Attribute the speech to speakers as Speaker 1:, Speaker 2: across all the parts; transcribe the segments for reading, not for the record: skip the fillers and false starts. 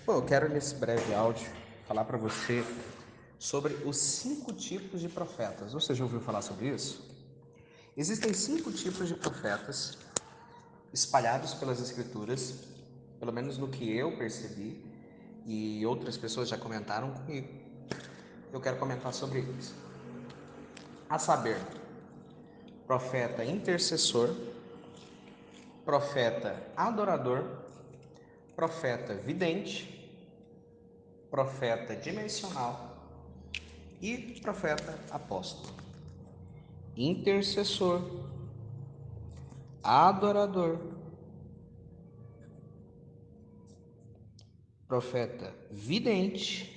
Speaker 1: Bom, eu quero nesse breve áudio falar para você sobre os 5 tipos de profetas. Você já ouviu falar sobre isso? Existem 5 tipos de profetas espalhados pelas Escrituras, pelo menos no que eu percebi, e outras pessoas já comentaram comigo. Eu quero comentar sobre eles. A saber, profeta intercessor, profeta adorador, profeta vidente, profeta dimensional e profeta apóstolo. Intercessor, adorador, profeta vidente,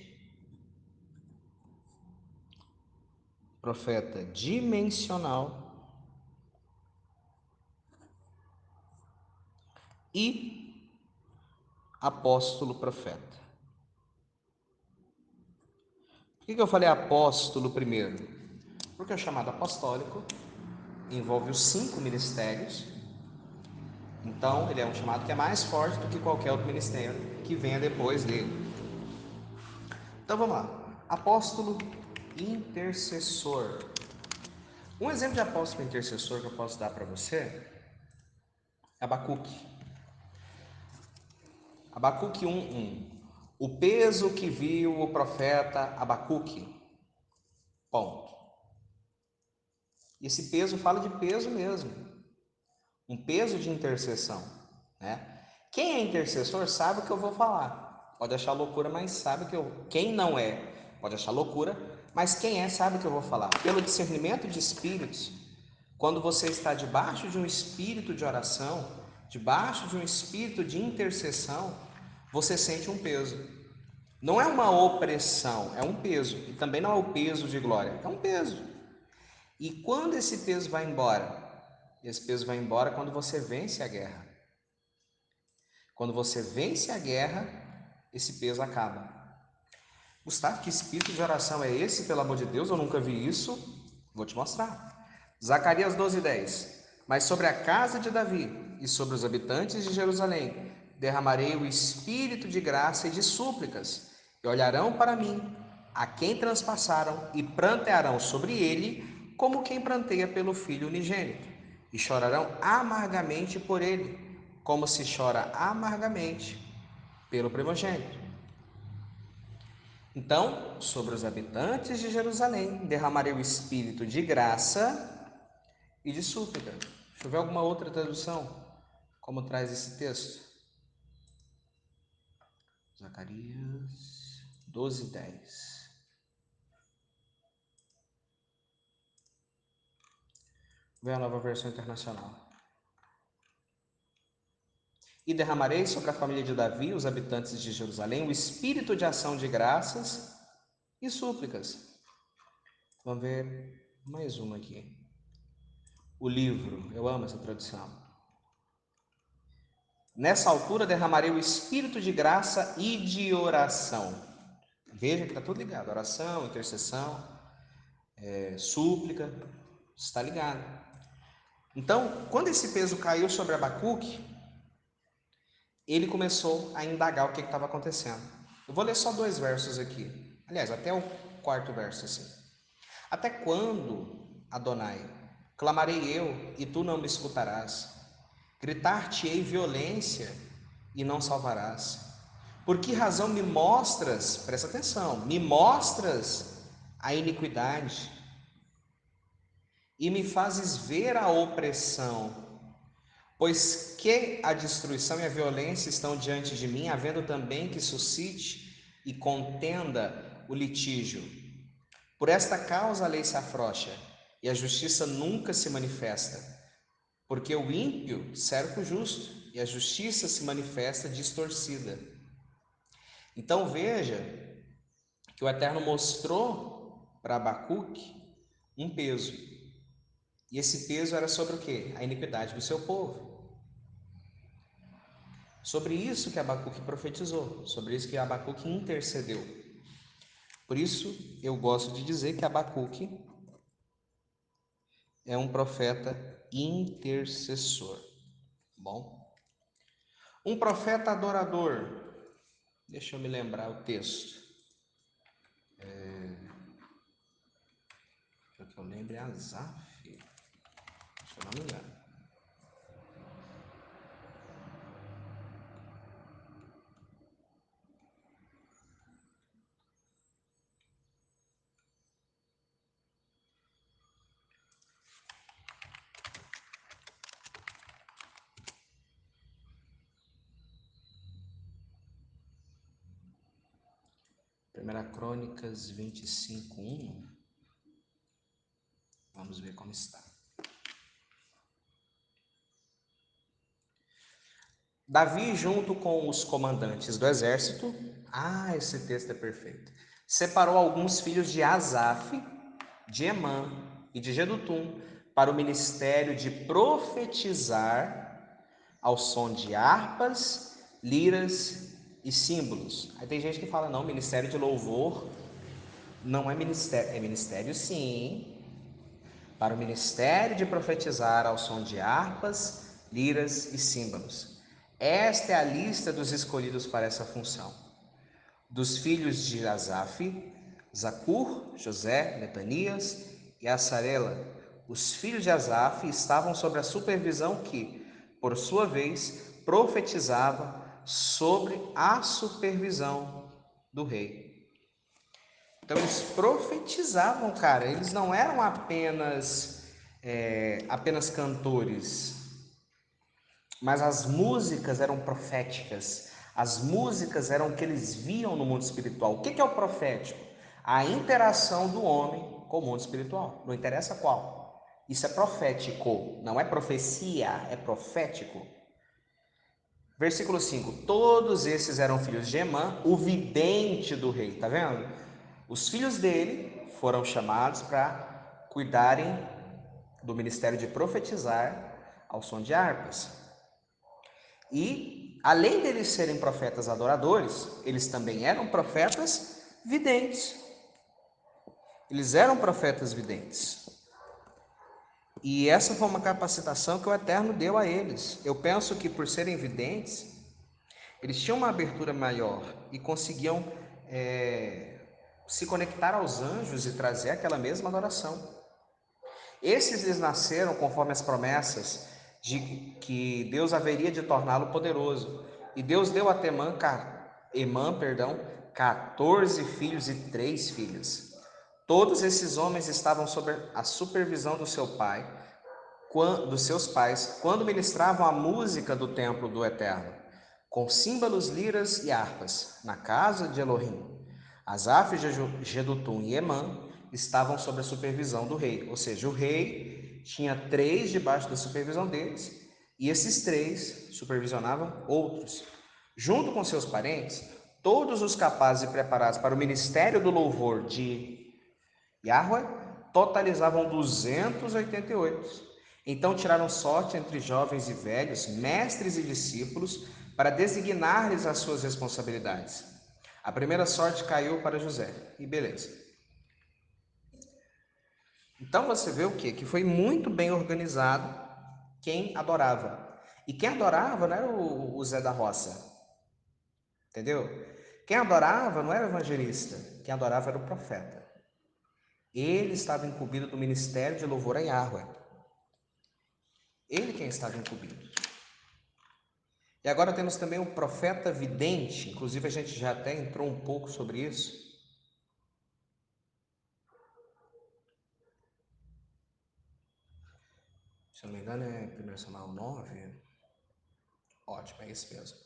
Speaker 1: profeta dimensional e apóstolo profeta. Por que eu falei apóstolo primeiro? Porque o chamado apostólico envolve os 5 ministérios. Então, ele é um chamado que é mais forte do que qualquer outro ministério que venha depois dele. Então, vamos lá. Apóstolo intercessor. Um exemplo de apóstolo intercessor que eu posso dar para você é Abacuque. Abacuque 1:1. O peso que viu o profeta Abacuque. Ponto. E esse peso fala de peso mesmo. Um peso de intercessão, né? Quem é intercessor sabe o que eu vou falar. Pode achar loucura, mas sabe que eu... Quem não é, pode achar loucura, mas quem é sabe o que eu vou falar. Pelo discernimento de espíritos, quando você está debaixo de um espírito de oração, debaixo de um espírito de intercessão, você sente um peso. Não é uma opressão, é um peso. E também não é o peso de glória, é um peso. E quando esse peso vai embora? Esse peso vai embora quando você vence a guerra. Quando você vence a guerra, esse peso acaba. Gustavo, que espírito de oração é esse? Pelo amor de Deus, eu nunca vi isso. Vou te mostrar. Zacarias 12:10. Mas sobre a casa de Davi e sobre os habitantes de Jerusalém derramarei o espírito de graça e de súplicas, e olharão para mim, a quem transpassaram, e prantearão sobre ele, como quem pranteia pelo filho unigênito, e chorarão amargamente por ele, como se chora amargamente pelo primogênito. Então, sobre os habitantes de Jerusalém derramarei o espírito de graça e de súplica. Deixa eu ver alguma outra tradução como traz esse texto. Zacarias 12:10. Vem a Nova Versão Internacional. E derramarei sobre a família de Davi, os habitantes de Jerusalém, o espírito de ação de graças e súplicas. Vamos ver mais uma aqui. O livro, eu amo essa tradução. Nessa altura derramarei o espírito de graça e de oração. Veja que está tudo ligado: oração, intercessão, súplica, está ligado. Então, quando esse peso caiu sobre Abacuque, ele começou a indagar o que estava acontecendo. Eu vou ler só 2 versos aqui. Aliás, até o 4º verso assim. Até quando, Adonai, clamarei eu e tu não me escutarás? Gritar-te-ei violência e não salvarás. Por que razão me mostras, presta atenção, me mostras a iniquidade e me fazes ver a opressão? Pois que a destruição e a violência estão diante de mim, havendo também que suscite e contenda o litígio. Por esta causa a lei se afrouxa e a justiça nunca se manifesta, porque o ímpio cerca o justo e a justiça se manifesta distorcida. Então veja que o Eterno mostrou para Abacuque um peso. E esse peso era sobre o quê? A iniquidade do seu povo. Sobre isso que Abacuque profetizou, sobre isso que Abacuque intercedeu. Por isso, eu gosto de dizer que Abacuque é um profeta intercessor. Bom, um profeta adorador. Deixa eu me lembrar o texto. Pelo que eu lembro é Asaf. Se eu não me engano. Primeira Crônicas 25:1. Vamos ver como está. Davi, junto com os comandantes do exército, esse texto é perfeito, separou alguns filhos de Asaf, de Emã e de Jedutum para o ministério de profetizar ao som de harpas, liras e símbolos. Aí tem gente que fala, não, ministério de louvor não é ministério. É ministério sim, para o ministério de profetizar ao som de harpas, liras e símbolos. Esta é a lista dos escolhidos para essa função. Dos filhos de Asaf, Zacur, José, Netanias e Assarela. Os filhos de Asaf estavam sob a supervisão que, por sua vez, profetizava sobre a supervisão do rei. Então eles profetizavam, cara. Eles não eram apenas cantores, mas as músicas eram proféticas. As músicas eram o que eles viam no mundo espiritual. O que é o profético? A interação do homem com o mundo espiritual. Não interessa qual. Isso é profético. Não é profecia, é profético. Versículo 5. Todos esses eram filhos de Emã, o vidente do rei. Tá vendo? Os filhos dele foram chamados para cuidarem do ministério de profetizar ao som de harpas. E, além deles serem profetas adoradores, eles também eram profetas videntes. Eles eram profetas videntes. E essa foi uma capacitação que o Eterno deu a eles. Eu penso que, por serem videntes, eles tinham uma abertura maior e conseguiam se conectar aos anjos e trazer aquela mesma adoração. Esses lhes nasceram conforme as promessas de que Deus haveria de torná-lo poderoso. E Deus deu a Emã, 14 filhos e 3 filhas. Todos esses homens estavam sob a supervisão do seu pai, dos seus pais, quando ministravam a música do templo do Eterno, com símbolos, liras e harpas, na casa de Elohim. Asaf, Jedutum e Emã estavam sob a supervisão do rei, ou seja, o rei tinha 3 debaixo da supervisão deles, e esses 3 supervisionavam outros. Junto com seus parentes, todos os capazes e preparados para o ministério do louvor de Yahweh totalizavam 288. Então tiraram sorte entre jovens e velhos, mestres e discípulos, para designar-lhes as suas responsabilidades. A primeira sorte caiu para José, e beleza. Então você vê o quê? Que foi muito bem organizado quem adorava. E quem adorava não era o Zé da Roça, entendeu? Quem adorava não era o evangelista, quem adorava era o profeta. Ele estava incumbido do ministério de louvor a Yahweh. Ele quem estava incumbido. E agora temos também o profeta vidente, inclusive a gente já até entrou um pouco sobre isso. Se eu não me engano é 1 Samuel 9. Ótimo, é isso mesmo.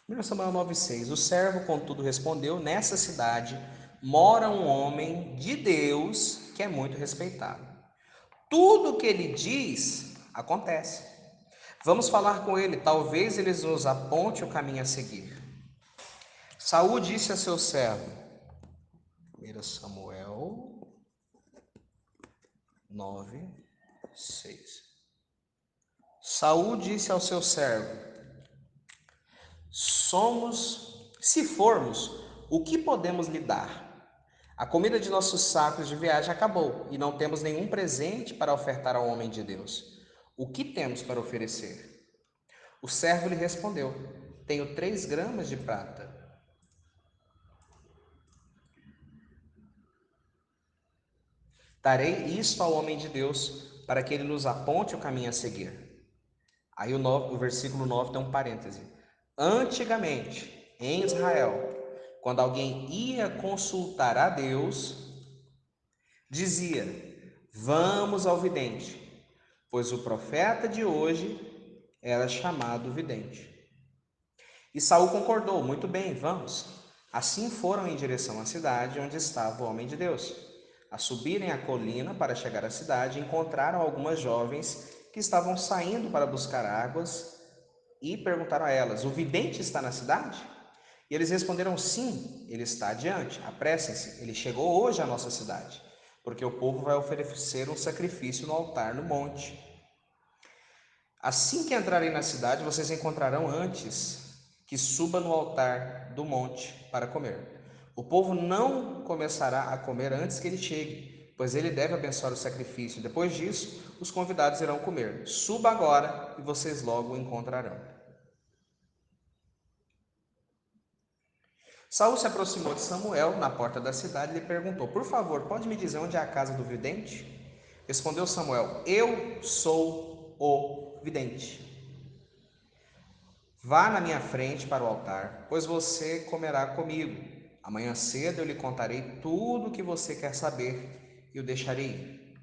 Speaker 1: 1 Samuel 9,6. O servo, contudo, respondeu: nessa cidade mora um homem de Deus que é muito respeitado. Tudo o que ele diz acontece. Vamos falar com ele, talvez ele nos aponte o caminho a seguir. Saul disse a seu servo, 1 Samuel 9:6. Saul disse ao seu servo: se formos, o que podemos lhe dar? A comida de nossos sacos de viagem acabou e não temos nenhum presente para ofertar ao homem de Deus. O que temos para oferecer? O servo lhe respondeu: Tenho 3 gramas de prata. Darei isto ao homem de Deus, para que ele nos aponte o caminho a seguir. Aí o versículo 9 tem um parêntese. Antigamente, em Israel, quando alguém ia consultar a Deus, dizia: vamos ao vidente, pois o profeta de hoje era chamado vidente. E Saul concordou: muito bem, vamos. Assim foram em direção à cidade onde estava o homem de Deus. A subirem a colina para chegar à cidade, encontraram algumas jovens que estavam saindo para buscar águas e perguntaram a elas: o vidente está na cidade? E eles responderam: sim, ele está adiante, apressem-se, ele chegou hoje à nossa cidade, porque o povo vai oferecer um sacrifício no altar no monte. Assim que entrarem na cidade, vocês encontrarão antes que suba no altar do monte para comer. O povo não começará a comer antes que ele chegue, pois ele deve abençoar o sacrifício. Depois disso, os convidados irão comer. Suba agora e vocês logo o encontrarão. Saul se aproximou de Samuel na porta da cidade e lhe perguntou: por favor, pode me dizer onde é a casa do vidente? Respondeu Samuel: eu sou o vidente. Vá na minha frente para o altar, pois você comerá comigo. Amanhã cedo eu lhe contarei tudo o que você quer saber e o deixarei ir.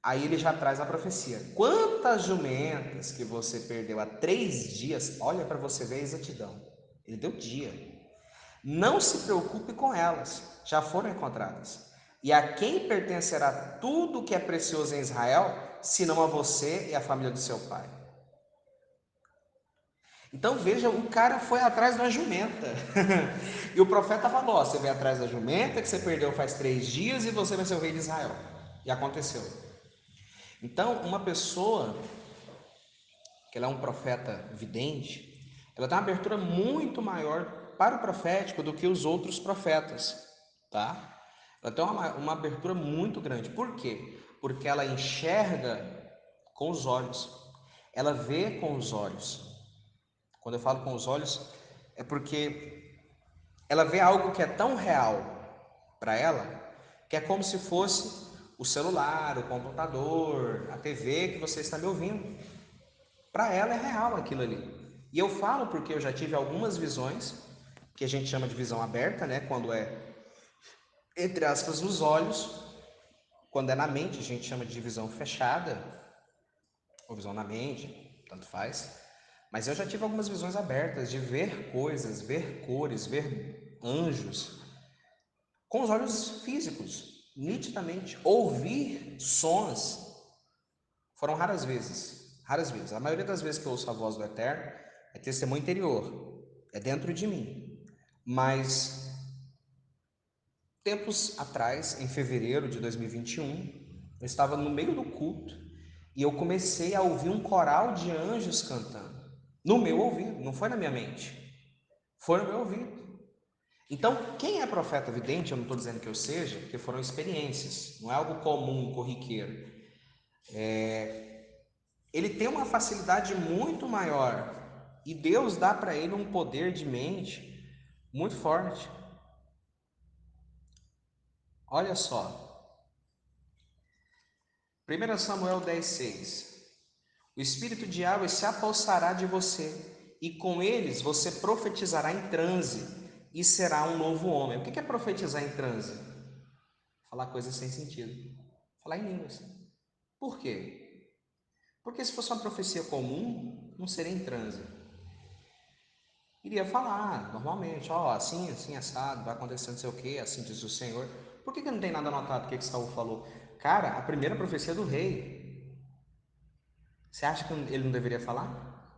Speaker 1: Aí ele já traz a profecia. Quantas jumentas que você perdeu há 3 dias, olha para você ver a exatidão. Ele deu dia. Não se preocupe com elas, já foram encontradas. E a quem pertencerá tudo o que é precioso em Israel, senão a você e a família do seu pai? Então veja, o cara foi atrás de uma jumenta. E o profeta falou: ó, você veio atrás da jumenta que você perdeu faz 3 dias e você vai ser o rei de Israel. E aconteceu. Então, uma pessoa que ela é um profeta vidente, ela tem uma abertura muito maior para o profético do que os outros profetas, tá? Ela tem uma abertura muito grande. Por quê? Porque ela enxerga com os olhos, ela vê com os olhos. Quando eu falo com os olhos, é porque ela vê algo que é tão real para ela, que é como se fosse o celular, o computador, a TV que você está me ouvindo. Para ela é real aquilo ali. E eu falo porque eu já tive algumas visões, que a gente chama de visão aberta, né? Quando é, entre aspas, nos olhos. Quando é na mente, a gente chama de visão fechada, ou visão na mente, tanto faz. Mas eu já tive algumas visões abertas de ver coisas, ver cores, ver anjos, com os olhos físicos, nitidamente. Ouvir sons foram raras vezes, raras vezes. A maioria das vezes que eu ouço a voz do Eterno é testemunho interior, é dentro de mim. Mas tempos atrás, em fevereiro de 2021, eu estava no meio do culto e eu comecei a ouvir um coral de anjos cantando. No meu ouvido, não foi na minha mente, foi no meu ouvido. Então, quem é profeta vidente, eu não estou dizendo que eu seja, porque foram experiências, não é algo comum, corriqueiro. Ele tem uma facilidade muito maior e Deus dá para ele um poder de mente muito forte. Olha só, 1 Samuel 10,6: o espírito de Yahweh se apossará de você, e com eles você profetizará em transe, e será um novo homem. O que é profetizar em transe? Falar coisas sem sentido, falar em línguas. Por quê? Porque se fosse uma profecia comum, não seria em transe. Iria falar normalmente, ó, assim, assim, assado, vai acontecer não sei o que, assim diz o Senhor. Por que não tem nada anotado o que Saul falou? Cara, a primeira profecia é do rei. Você acha que ele não deveria falar?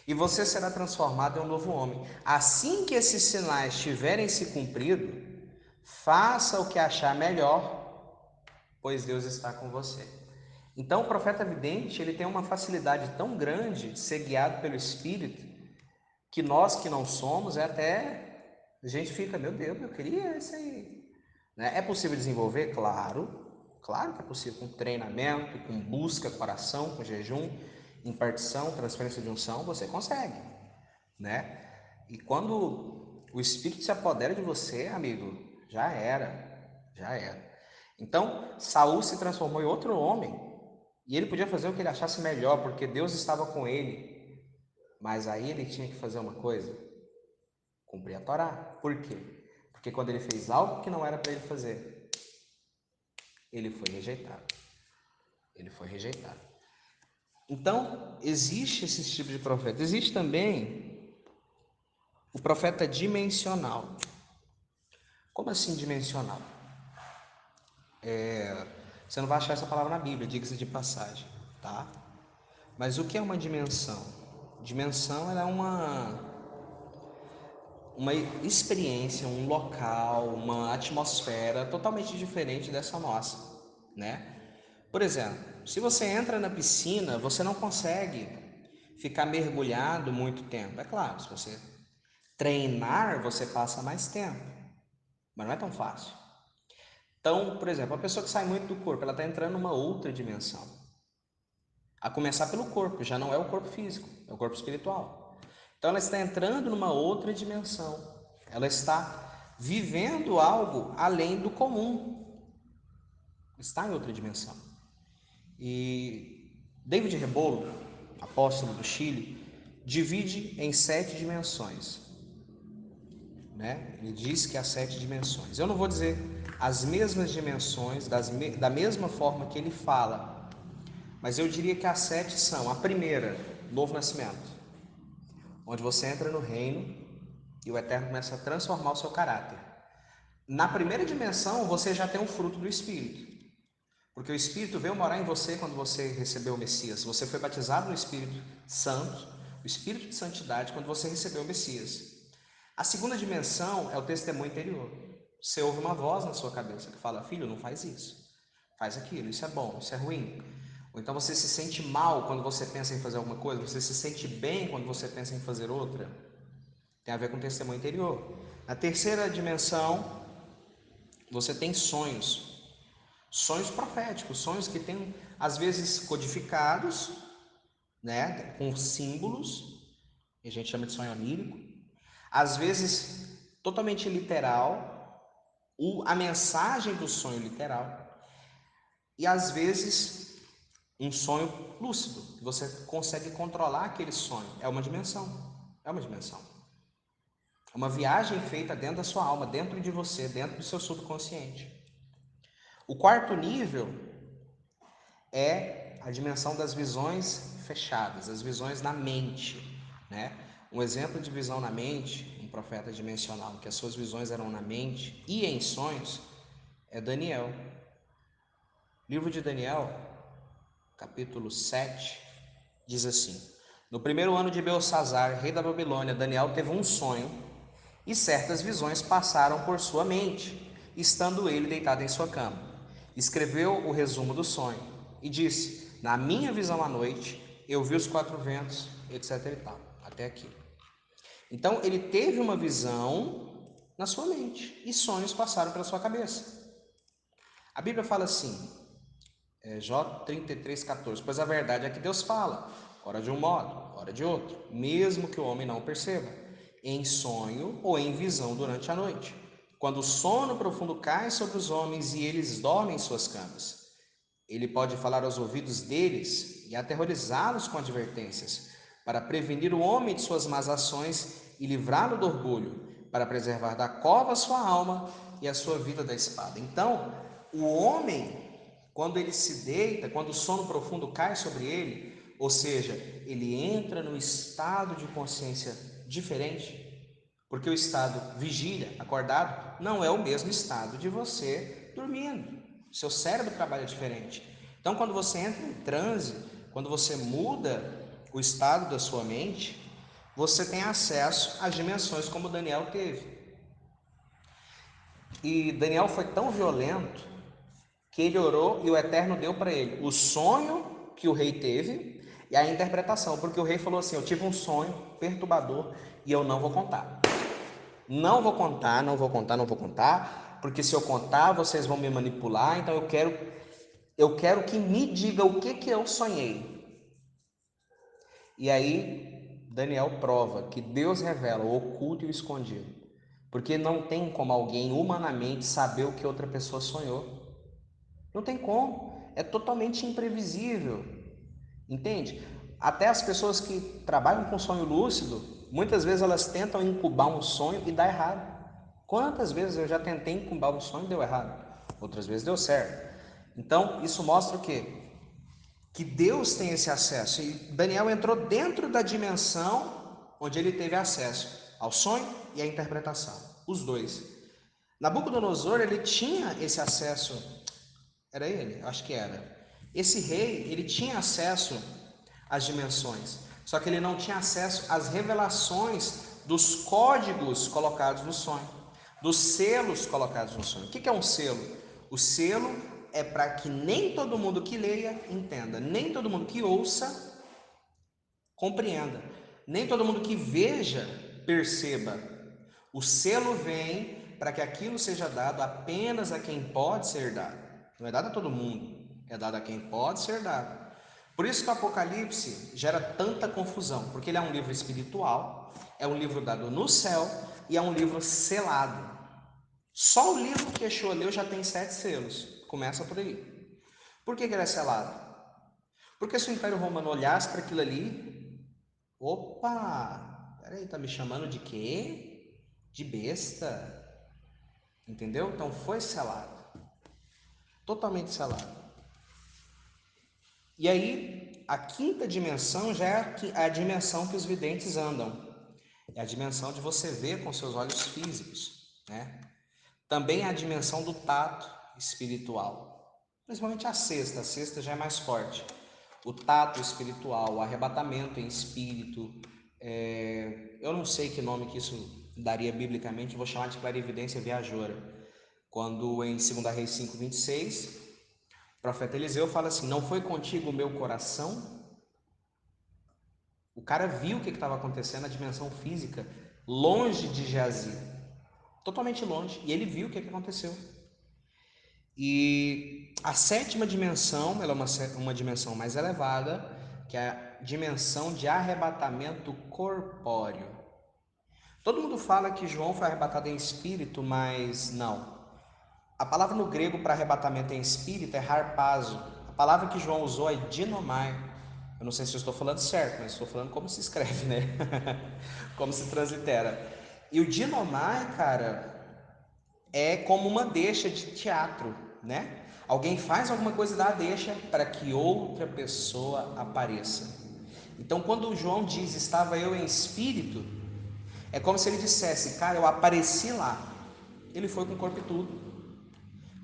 Speaker 1: E você será transformado em um novo homem. Assim que esses sinais tiverem se cumprido, faça o que achar melhor, pois Deus está com você. Então, o profeta vidente, ele tem uma facilidade tão grande de ser guiado pelo Espírito, que nós que não somos, a gente fica, meu Deus, eu queria isso aí. Né? É possível desenvolver? Claro, claro que é possível, com treinamento, com busca, com oração, com jejum, impartição, transferência de unção, você consegue. né? E quando o Espírito se apodera de você, amigo, já era, já era. Então, Saul se transformou em outro homem, e ele podia fazer o que ele achasse melhor, porque Deus estava com ele. Mas aí ele tinha que fazer uma coisa: cumprir a Torá. Por quê? Porque quando ele fez algo que não era para ele fazer, ele foi rejeitado. Ele foi rejeitado. Então, existe esse tipo de profeta. Existe também o profeta dimensional. Como assim dimensional? Você não vai achar essa palavra na Bíblia, diga-se de passagem, tá? Mas o que é uma dimensão? Dimensão ela é uma experiência, um local, uma atmosfera totalmente diferente dessa nossa, né? Por exemplo, se você entra na piscina, você não consegue ficar mergulhado muito tempo. É claro, se você treinar, você passa mais tempo, mas não é tão fácil. Então, por exemplo, a pessoa que sai muito do corpo, ela está entrando numa outra dimensão. A começar pelo corpo, já não é o corpo físico, é o corpo espiritual. Então ela está entrando numa outra dimensão. Ela está vivendo algo além do comum. Está em outra dimensão. E David Rebolo, apóstolo do Chile, divide em 7 dimensões, né? Ele diz que há 7 dimensões. Eu não vou dizer as mesmas dimensões da mesma forma que ele fala, mas eu diria que as 7 são: a primeira, novo nascimento, onde você entra no reino e o Eterno começa a transformar o seu caráter. Na primeira dimensão, você já tem um fruto do Espírito, porque o Espírito veio morar em você quando você recebeu o Messias. Você foi batizado no Espírito Santo, o Espírito de Santidade, quando você recebeu o Messias. A segunda dimensão é o testemunho interior. Você ouve uma voz na sua cabeça que fala: filho, não faz isso, faz aquilo, isso é bom, isso é ruim. Ou então você se sente mal quando você pensa em fazer alguma coisa, você se sente bem quando você pensa em fazer outra. Tem a ver com testemunho interior. Na terceira dimensão, você tem sonhos. Sonhos proféticos, sonhos que tem às vezes codificados, né, com símbolos, que a gente chama de sonho onírico, às vezes totalmente literal, a mensagem do sonho literal, e às vezes um sonho lúcido, que você consegue controlar aquele sonho. É uma dimensão, é uma dimensão. É uma viagem feita dentro da sua alma, dentro de você, dentro do seu subconsciente. O quarto nível é a dimensão das visões fechadas, as visões na mente, né? Um exemplo de visão na mente, um profeta dimensional, que as suas visões eram na mente e em sonhos, é Daniel. Livro de Daniel, capítulo 7, diz assim: no primeiro ano de Belsazar, rei da Babilônia, Daniel teve um sonho e certas visões passaram por sua mente, estando ele deitado em sua cama. Escreveu o resumo do sonho e disse: na minha visão à noite, eu vi os 4 ventos, etc e tal, até aqui. Então ele teve uma visão na sua mente e sonhos passaram pela sua cabeça. A Bíblia fala assim, Jó 33:14, pois a verdade é que Deus fala, ora de um modo, ora de outro, mesmo que o homem não perceba, em sonho ou em visão durante a noite, quando o sono profundo cai sobre os homens e eles dormem em suas camas. Ele pode falar aos ouvidos deles e aterrorizá-los com advertências, para prevenir o homem de suas más ações e livrá-lo do orgulho, para preservar da cova a sua alma e a sua vida da espada. Então, o homem, quando ele se deita, quando o sono profundo cai sobre ele, ou seja, ele entra no estado de consciência diferente, porque o estado vigília, acordado, não é o mesmo estado de você dormindo. Seu cérebro trabalha diferente. Então, quando você entra em transe, quando você muda o estado da sua mente, você tem acesso às dimensões como Daniel teve. E Daniel foi tão violento que ele orou e o Eterno deu para ele o sonho que o rei teve e a interpretação, porque o rei falou assim: eu tive um sonho perturbador e eu não vou contar. Não vou contar, não vou contar, não vou contar, porque se eu contar, vocês vão me manipular, então eu quero que me diga o que eu sonhei. E aí Daniel prova que Deus revela o oculto e o escondido, porque não tem como alguém humanamente saber o que outra pessoa sonhou. Não tem como, é totalmente imprevisível, entende? Até as pessoas que trabalham com sonho lúcido, muitas vezes elas tentam incubar um sonho e dá errado. Quantas vezes eu já tentei incubar um sonho e deu errado? Outras vezes deu certo. Então, isso mostra o quê? Que Deus tem esse acesso. E Daniel entrou dentro da dimensão onde ele teve acesso ao sonho e à interpretação. Os dois. Nabucodonosor, ele tinha esse acesso. Era ele? Acho que era. Esse rei, ele tinha acesso às dimensões. Só que ele não tinha acesso às revelações dos códigos colocados no sonho, dos selos colocados no sonho. O que é um selo? O selo é para que nem todo mundo que leia entenda, nem todo mundo que ouça compreenda, nem todo mundo que veja perceba. O selo vem para que aquilo seja dado apenas a quem pode ser dado. Não é dado a todo mundo, é dado a quem pode ser dado. Por isso que o Apocalipse gera tanta confusão, porque ele é um livro espiritual, é um livro dado no céu e é um livro selado. Só o livro que Yeshua leu já tem 7 selos. Começa por aí. Por que ele é selado? Porque se o Império Romano olhasse para aquilo ali, opa, peraí, tá me chamando de quê? De besta. Entendeu? Então foi selado. Totalmente selado. E aí, a quinta dimensão já é a dimensão que os videntes andam. É a dimensão de você ver com seus olhos físicos, né? Também é a dimensão do tato espiritual. Principalmente a sexta já é mais forte. O tato espiritual, o arrebatamento em espírito. Eu não sei que nome que isso daria biblicamente, vou chamar de clarividência viajoura. Quando em 2 Reis 5:26, o profeta Eliseu fala assim: não foi contigo o meu coração? O cara viu o que estava acontecendo na dimensão física, longe de Geazi, totalmente longe, e ele viu o que aconteceu. E a sétima dimensão, ela é uma dimensão mais elevada, que é a dimensão de arrebatamento corpóreo. Todo mundo fala que João foi arrebatado em espírito, mas não. A palavra no grego para arrebatamento em espírito é harpazo. A palavra que João usou é dinomai. Eu não sei se eu estou falando certo, mas estou falando como se escreve, né? Como se translitera. E o dinomai, cara, é como uma deixa de teatro, né? Alguém faz alguma coisa e dá a deixa para que outra pessoa apareça. Então, quando João diz estava eu em espírito, é como se ele dissesse, cara, eu apareci lá. Ele foi com o corpo e tudo.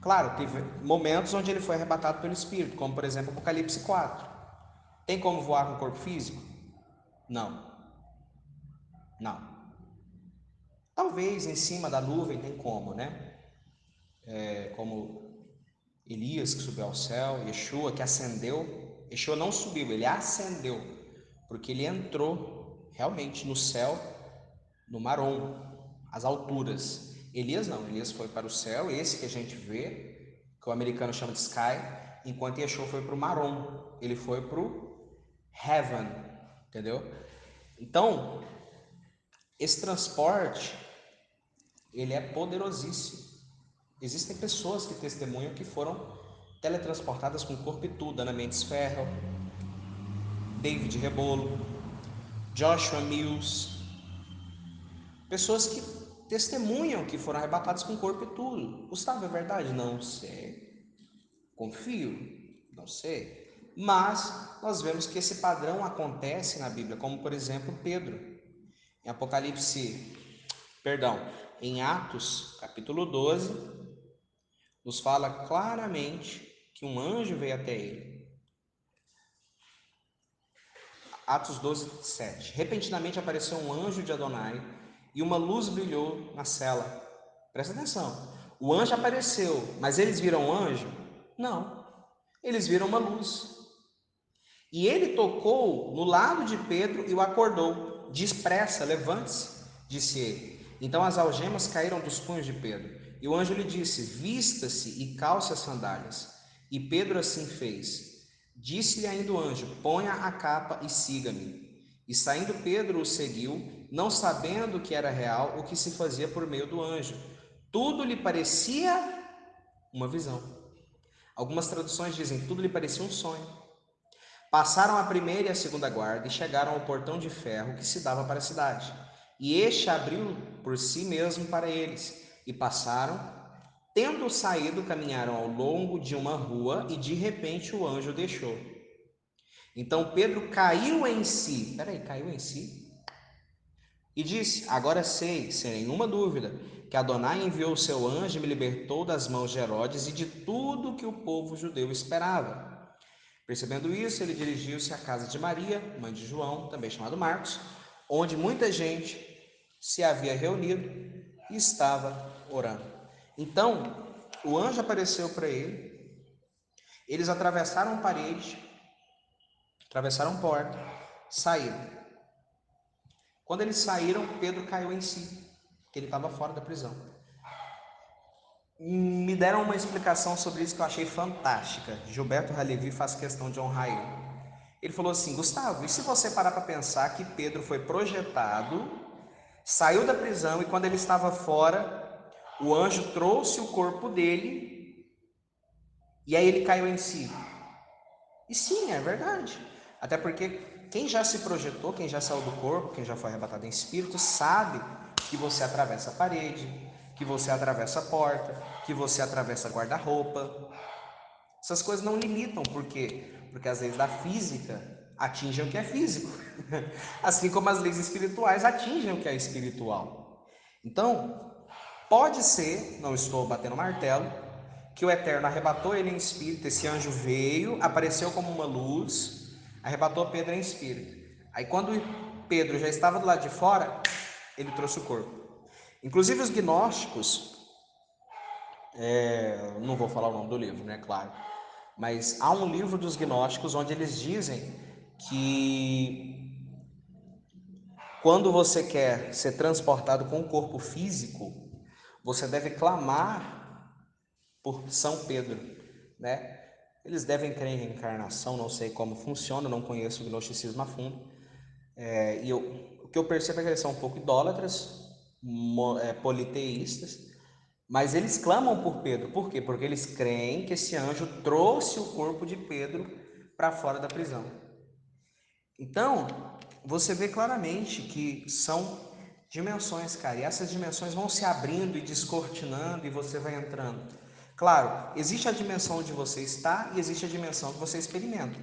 Speaker 1: Claro, teve momentos onde ele foi arrebatado pelo Espírito, como por exemplo Apocalipse 4. Tem como voar com o corpo físico? Não, não. Talvez em cima da nuvem tem como, né? Como Elias que subiu ao céu, Yeshua que ascendeu. Yeshua não subiu, ele ascendeu, porque ele entrou realmente no céu, no Marom, às alturas. Elias não, Elias foi para o céu, esse que a gente vê, que o americano chama de sky, enquanto Yeshua foi para o Marom, ele foi para o heaven, entendeu? Então, esse transporte, ele é poderosíssimo. Existem pessoas que testemunham que foram teletransportadas com o corpo e tudo, Ana Mendes Ferro, David Rebolo, Joshua Mills, pessoas que testemunham que foram arrebatadas com o corpo e tudo. Gustavo, é verdade? Não sei. Confio? Não sei. Mas nós vemos que esse padrão acontece na Bíblia, como por exemplo Pedro. Em Apocalipse, perdão, em Atos, capítulo 12, nos fala claramente que um anjo veio até ele. Atos 12, 7. Repentinamente apareceu um anjo de Adonai e uma luz brilhou na cela. Presta atenção. O anjo apareceu, mas eles viram o anjo? Não. Eles viram uma luz. E ele tocou no lado de Pedro e o acordou. Depressa, levante-se, disse ele. Então as algemas caíram dos punhos de Pedro. E o anjo lhe disse: vista-se e calce as sandálias. E Pedro assim fez. Disse-lhe ainda o anjo: ponha a capa e siga-me. E saindo Pedro o seguiu, não sabendo que era real o que se fazia por meio do anjo. Tudo lhe parecia uma visão. Algumas traduções dizem tudo lhe parecia um sonho. Passaram a primeira e a segunda guarda e chegaram ao portão de ferro que se dava para a cidade. E este abriu por si mesmo para eles. E passaram, tendo saído, caminharam ao longo de uma rua e de repente o anjo deixou. Então Pedro caiu em si. Caiu em si? E disse: Agora sei, sem nenhuma dúvida, que Adonai enviou o seu anjo e me libertou das mãos de Herodes e de tudo que o povo judeu esperava. Percebendo isso, ele dirigiu-se à casa de Maria, mãe de João, também chamado Marcos, onde muita gente se havia reunido e estava orando. Então, o anjo apareceu para ele, eles atravessaram parede, atravessaram porta, saíram. Quando eles saíram, Pedro caiu em si, que ele estava fora da prisão. Me deram uma explicação sobre isso que eu achei fantástica. Gilberto Halevi faz questão de honrar ele. Ele falou assim: Gustavo, e se você parar para pensar que Pedro foi projetado, saiu da prisão e quando ele estava fora, o anjo trouxe o corpo dele e aí ele caiu em si? E sim, é verdade. Até porque quem já se projetou, quem já saiu do corpo, quem já foi arrebatado em espírito, sabe que você atravessa a parede, que você atravessa a porta, que você atravessa guarda-roupa. Essas coisas não limitam, por quê? Porque as leis da física atingem o que é físico, assim como as leis espirituais atingem o que é espiritual. Então, pode ser, não estou batendo martelo, que o Eterno arrebatou ele em espírito, esse anjo veio, apareceu como uma luz, arrebatou Pedro em espírito. Aí quando Pedro já estava do lado de fora, ele trouxe o corpo. Inclusive os gnósticos, não vou falar o nome do livro, né, claro, mas há um livro dos gnósticos onde eles dizem que quando você quer ser transportado com o corpo físico, você deve clamar por São Pedro, né? Eles devem crer em reencarnação, não sei como funciona, não conheço o gnosticismo a fundo. O que eu percebo é que eles são um pouco idólatras, politeístas, mas eles clamam por Pedro. Por quê? Porque eles creem que esse anjo trouxe o corpo de Pedro para fora da prisão. Então, você vê claramente que são dimensões, cara, e essas dimensões vão se abrindo e descortinando e você vai entrando. Claro, existe a dimensão onde você está e existe a dimensão que você experimenta.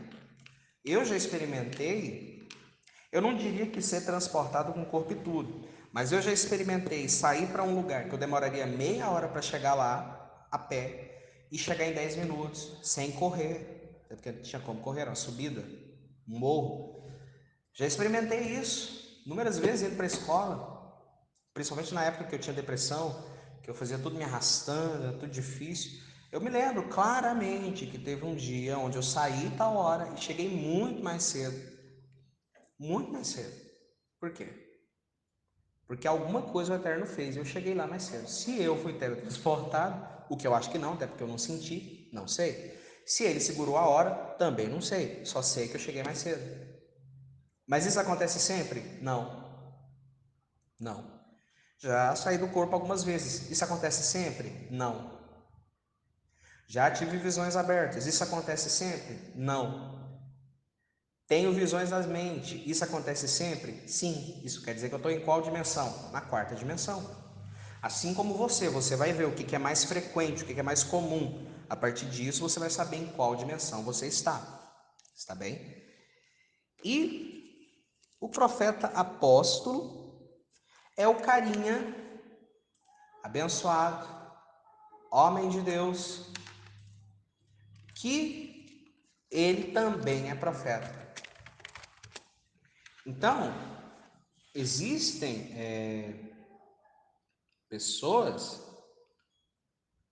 Speaker 1: Eu já experimentei, eu não diria que ser transportado com o corpo e tudo, mas eu já experimentei sair para um lugar que eu demoraria meia hora para chegar lá, a pé, e chegar em 10 minutos, sem correr, porque não tinha como correr, era uma subida, um morro. Já experimentei isso inúmeras vezes indo para a escola, principalmente na época que eu tinha depressão, que eu fazia tudo me arrastando, era tudo difícil. Eu me lembro claramente que teve um dia onde eu saí tal hora e cheguei muito mais cedo. Muito mais cedo. Por quê? Porque alguma coisa o Eterno fez e eu cheguei lá mais cedo. Se eu fui teletransportado, o que eu acho que não, até porque eu não senti, não sei. Se ele segurou a hora, também não sei. Só sei que eu cheguei mais cedo. Mas isso acontece sempre? Não. Não. Já saí do corpo algumas vezes. Isso acontece sempre? Não. Já tive visões abertas. Isso acontece sempre? Não. Tenho visões da mente. Isso acontece sempre? Sim. Isso quer dizer que eu estou em qual dimensão? Na quarta dimensão. Assim como você vai ver o que é mais frequente, o que é mais comum. A partir disso, você vai saber em qual dimensão você está. Está bem? E o profeta apóstolo é o carinha abençoado, homem de Deus, que ele também é profeta. Então, existem pessoas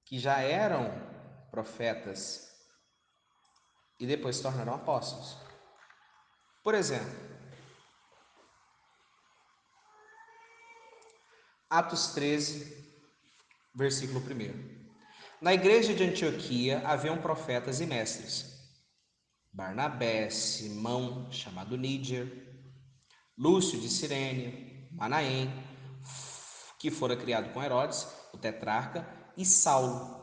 Speaker 1: que já eram profetas e depois se tornaram apóstolos. Por exemplo, Atos 13, versículo 1. Na igreja de Antioquia haviam profetas e mestres: Barnabé, Simão, chamado Níger, Lúcio de Cirene, Manaém, que fora criado com Herodes, o tetrarca, e Saulo.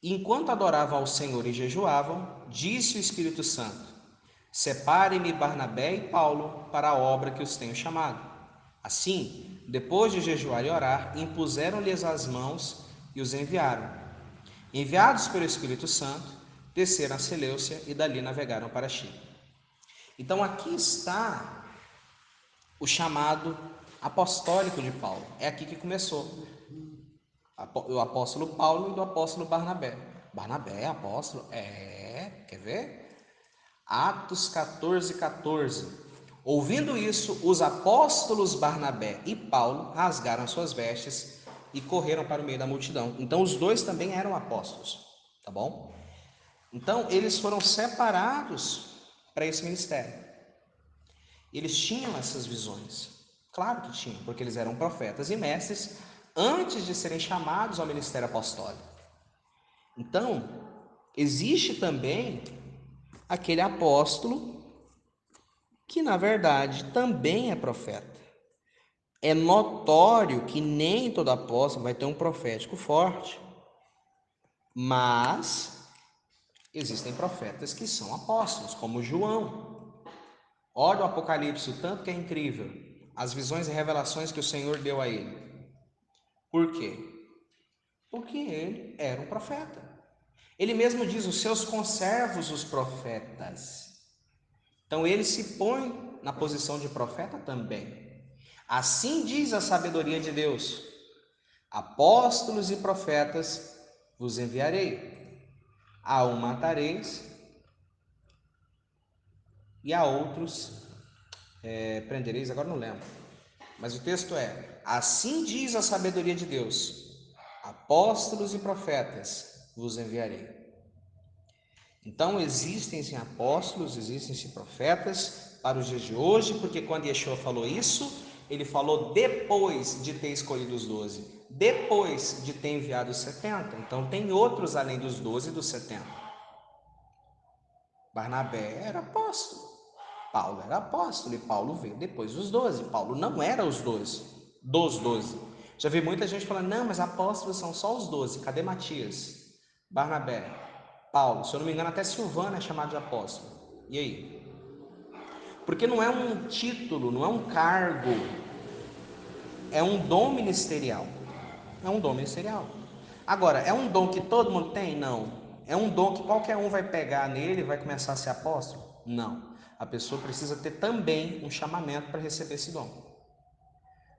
Speaker 1: E enquanto adoravam ao Senhor e jejuavam, disse o Espírito Santo: Separe-me Barnabé e Paulo para a obra que os tenho chamado. Assim, depois de jejuar e orar, impuseram-lhes as mãos e os enviaram. Enviados pelo Espírito Santo, desceram a Seleucia e dali navegaram para Chipre. Então aqui está o chamado apostólico de Paulo. É aqui que começou. O apóstolo Paulo e do apóstolo Barnabé. Barnabé é apóstolo? Quer ver? Atos 14:14. Ouvindo isso, os apóstolos Barnabé e Paulo rasgaram suas vestes e correram para o meio da multidão. Então os dois também eram apóstolos, tá bom? Então eles foram separados para esse ministério. Eles tinham essas visões. Claro que tinham, porque eles eram profetas e mestres antes de serem chamados ao ministério apostólico. Então, existe também aquele apóstolo que, na verdade, também é profeta. É notório que nem todo apóstolo vai ter um profético forte, mas existem profetas que são apóstolos, como João. Olha o Apocalipse, o tanto que é incrível, as visões e revelações que o Senhor deu a ele. Por quê? Porque ele era um profeta. Ele mesmo diz, os seus conservos, os profetas. Então ele se põe na posição de profeta também. Assim diz a sabedoria de Deus: apóstolos e profetas vos enviarei. A um matareis e a outros prendereis. Agora não lembro. Mas o texto é: assim diz a sabedoria de Deus: apóstolos e profetas vos enviarei. Então existem-se apóstolos, existem-se profetas para os dias de hoje, porque quando Yeshua falou isso, ele falou depois de ter escolhido os 12, depois de ter enviado os 70. Então tem outros além dos 12 e dos 70. Barnabé era apóstolo, Paulo era apóstolo e Paulo veio depois dos 12. Paulo não era os 12, dos 12. Já vi muita gente falando, não, mas apóstolos são só os 12. Cadê Matias? Barnabé, Paulo, se eu não me engano até Silvano é chamado de apóstolo. E aí? Porque não é um título, não é um cargo, é um dom ministerial. É um dom ministerial. Agora, é um dom que todo mundo tem? Não. É um dom que qualquer um vai pegar nele e vai começar a ser apóstolo? Não. A pessoa precisa ter também um chamamento para receber esse dom.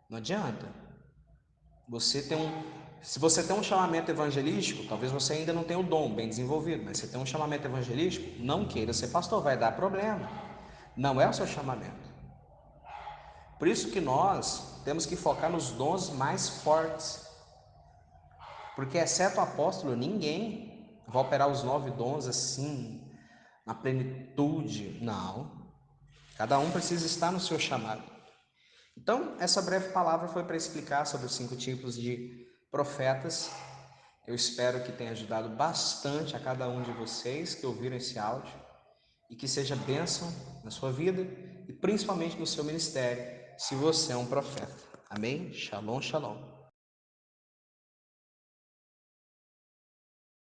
Speaker 1: Não adianta. Se você tem um chamamento evangelístico, talvez você ainda não tenha o dom bem desenvolvido, mas você tem um chamamento evangelístico, não queira ser pastor, vai dar problema. Não é o seu chamamento. Por isso que nós temos que focar nos dons mais fortes. Porque exceto o apóstolo, ninguém vai operar os 9 dons assim, na plenitude. Não. Cada um precisa estar no seu chamado. Então, essa breve palavra foi para explicar sobre os 5 tipos de profetas. Eu espero que tenha ajudado bastante a cada um de vocês que ouviram esse áudio e que seja bênção na sua vida e principalmente no seu ministério, se você é um profeta. Amém? Shalom, shalom.